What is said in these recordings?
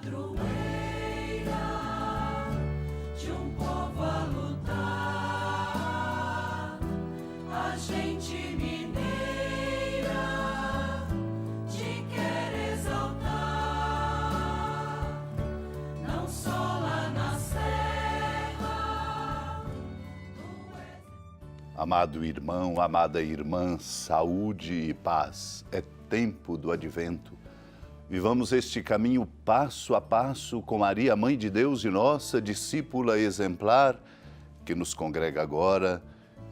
padroeira de um povo a lutar, a gente mineira te quer exaltar, não só lá na serra. Amado irmão, amada irmã, saúde e paz. É tempo do advento. Vivamos este caminho passo a passo com Maria, Mãe de Deus e nossa discípula exemplar, que nos congrega agora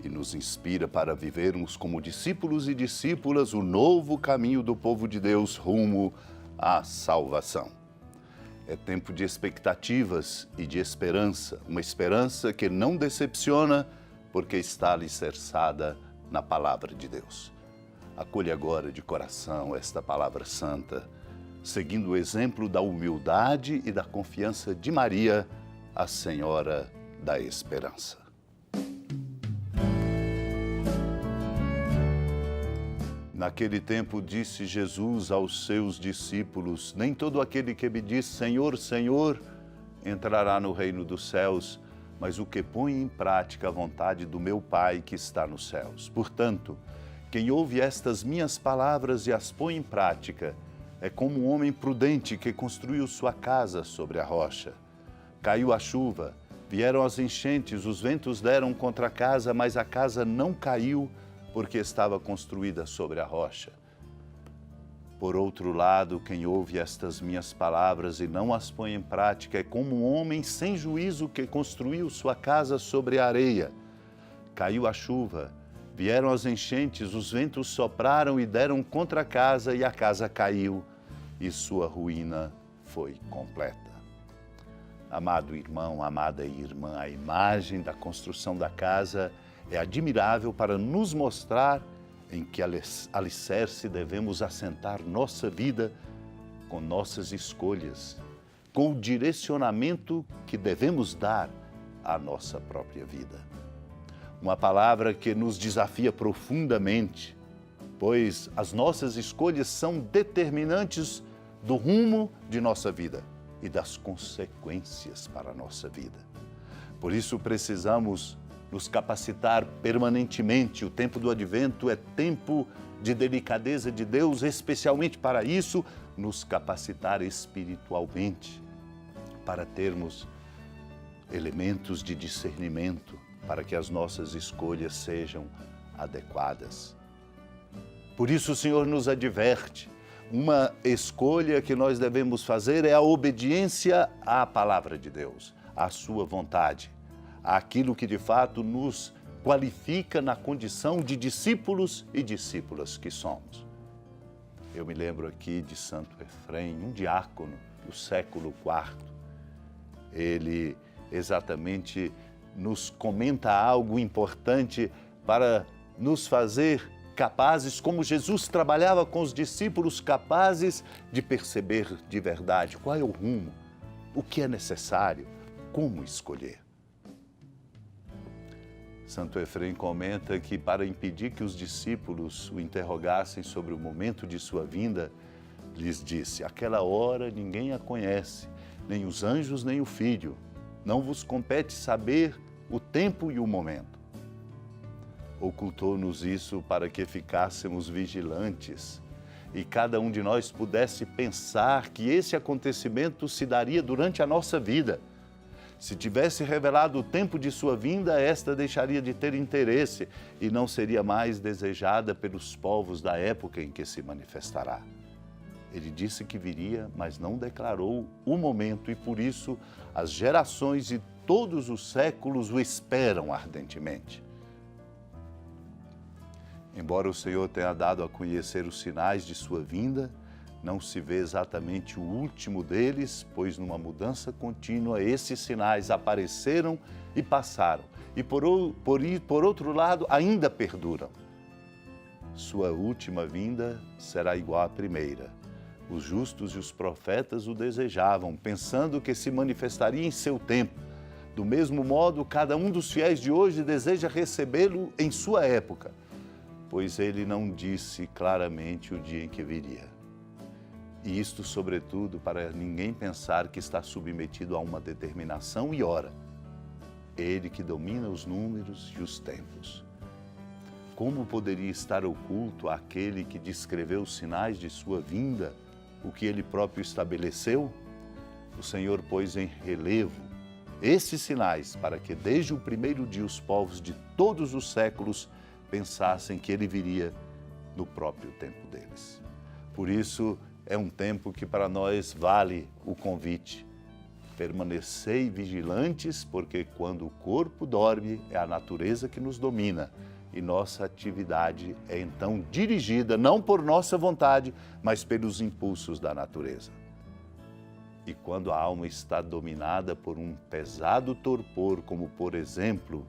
e nos inspira para vivermos como discípulos e discípulas o novo caminho do povo de Deus rumo à salvação. É tempo de expectativas e de esperança, uma esperança que não decepciona porque está alicerçada na palavra de Deus. Acolha agora de coração esta palavra santa, seguindo o exemplo da humildade e da confiança de Maria, a Senhora da Esperança. Naquele tempo disse Jesus aos seus discípulos: nem todo aquele que me diz Senhor, Senhor, entrará no reino dos céus, mas o que põe em prática a vontade do meu Pai que está nos céus. Portanto, quem ouve estas minhas palavras e as põe em prática, é como um homem prudente que construiu sua casa sobre a rocha. Caiu a chuva, vieram as enchentes, os ventos deram contra a casa, mas a casa não caiu porque estava construída sobre a rocha. Por outro lado, quem ouve estas minhas palavras e não as põe em prática é como um homem sem juízo que construiu sua casa sobre a areia. Caiu a chuva, vieram as enchentes, os ventos sopraram e deram contra a casa, e a casa caiu, e sua ruína foi completa. Amado irmão, amada irmã, a imagem da construção da casa é admirável para nos mostrar em que alicerce devemos assentar nossa vida com nossas escolhas, com o direcionamento que devemos dar à nossa própria vida. Uma palavra que nos desafia profundamente, pois as nossas escolhas são determinantes do rumo de nossa vida e das consequências para a nossa vida. Por isso precisamos nos capacitar permanentemente. O tempo do advento é tempo de delicadeza de Deus, especialmente para isso, nos capacitar espiritualmente, para termos elementos de discernimento, para que as nossas escolhas sejam adequadas. Por isso o Senhor nos adverte, uma escolha que nós devemos fazer é a obediência à palavra de Deus, à sua vontade, àquilo que de fato nos qualifica na condição de discípulos e discípulas que somos. Eu me lembro aqui de Santo Efrém, um diácono do século IV. Ele exatamente nos comenta algo importante para nos fazer capazes, como Jesus trabalhava com os discípulos, capazes de perceber de verdade qual é o rumo, o que é necessário, como escolher. Santo Efrém comenta que para impedir que os discípulos o interrogassem sobre o momento de sua vinda, lhes disse: aquela hora ninguém a conhece, nem os anjos, nem o Filho. Não vos compete saber o tempo e o momento. Ocultou-nos isso para que ficássemos vigilantes e cada um de nós pudesse pensar que esse acontecimento se daria durante a nossa vida. Se tivesse revelado o tempo de sua vinda, esta deixaria de ter interesse e não seria mais desejada pelos povos da época em que se manifestará. Ele disse que viria, mas não declarou o momento, e por isso as gerações e todos os séculos o esperam ardentemente. Embora o Senhor tenha dado a conhecer os sinais de sua vinda, não se vê exatamente o último deles, pois numa mudança contínua esses sinais apareceram e passaram, e por outro lado ainda perduram. Sua última vinda será igual à primeira. Os justos e os profetas o desejavam, pensando que se manifestaria em seu tempo. Do mesmo modo, cada um dos fiéis de hoje deseja recebê-lo em sua época, pois ele não disse claramente o dia em que viria. E isto, sobretudo, para ninguém pensar que está submetido a uma determinação e hora. Ele que domina os números e os tempos. Como poderia estar oculto àquele que descreveu os sinais de sua vinda, o que ele próprio estabeleceu? O Senhor pôs em relevo esses sinais para que desde o primeiro dia os povos de todos os séculos pensassem que ele viria no próprio tempo deles. Por isso, é um tempo que para nós vale o convite. Permanecei vigilantes, porque quando o corpo dorme, é a natureza que nos domina. E nossa atividade é então dirigida não por nossa vontade, mas pelos impulsos da natureza. E quando a alma está dominada por um pesado torpor, como por exemplo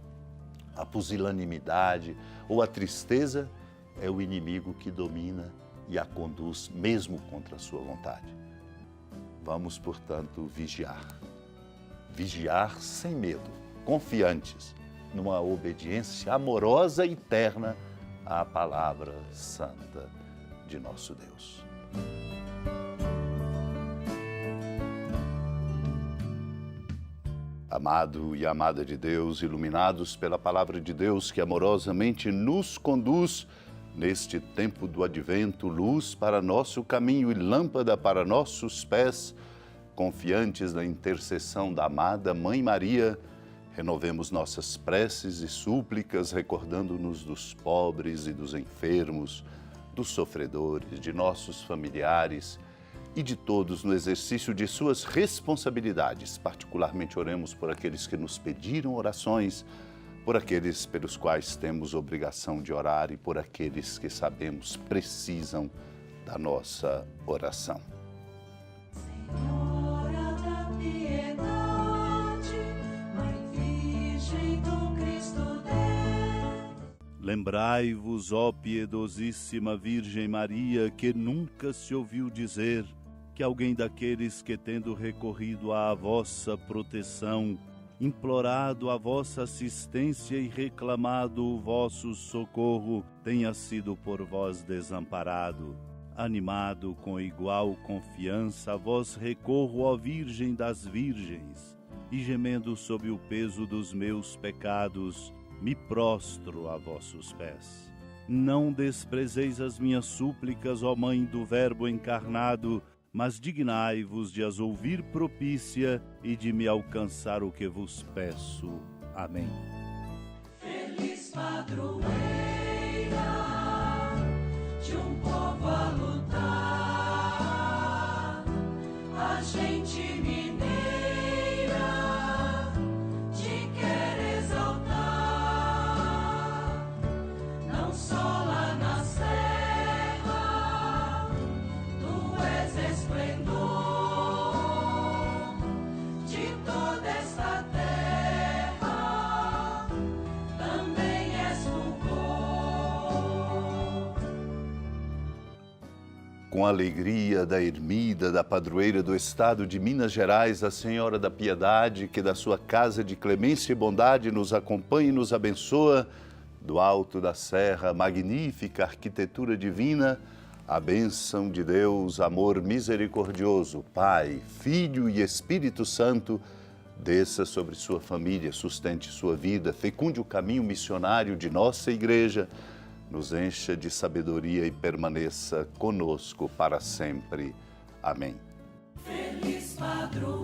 a pusilanimidade ou a tristeza, é o inimigo que domina e a conduz mesmo contra a sua vontade. Vamos, portanto, vigiar. Vigiar sem medo, confiantes, numa obediência amorosa e terna à palavra santa de nosso Deus. Amado e amada de Deus, iluminados pela palavra de Deus que amorosamente nos conduz neste tempo do advento, luz para nosso caminho e lâmpada para nossos pés, confiantes na intercessão da amada Mãe Maria, renovemos nossas preces e súplicas, recordando-nos dos pobres e dos enfermos, dos sofredores, de nossos familiares e de todos no exercício de suas responsabilidades. Particularmente oremos por aqueles que nos pediram orações, por aqueles pelos quais temos obrigação de orar e por aqueles que sabemos precisam da nossa oração. Senhora da piedade, Mãe Virgem do Cristo Deus. Lembrai-vos, ó piedosíssima Virgem Maria, que nunca se ouviu dizer que alguém daqueles que, tendo recorrido à vossa proteção, implorado a vossa assistência e reclamado o vosso socorro, tenha sido por vós desamparado. Animado com igual confiança, a vós recorro, ó Virgem das Virgens, e gemendo sob o peso dos meus pecados, me prostro a vossos pés. Não desprezeis as minhas súplicas, ó Mãe do Verbo encarnado, mas dignai-vos de as ouvir propícia e de me alcançar o que vos peço. Amém. Feliz padroeira de um povo a lutar, a gente mineira te quer exaltar, não só lá na serra, tu és esplendor de toda esta terra, também és fulgor. Com a alegria da ermida, da padroeira do estado de Minas Gerais, a Senhora da Piedade, que da sua casa de clemência e bondade nos acompanha e nos abençoa, do alto da serra, magnífica arquitetura divina, a bênção de Deus, amor misericordioso, Pai, Filho e Espírito Santo, desça sobre sua família, sustente sua vida, fecunde o caminho missionário de nossa igreja, nos encha de sabedoria e permaneça conosco para sempre. Amém. Feliz padroeira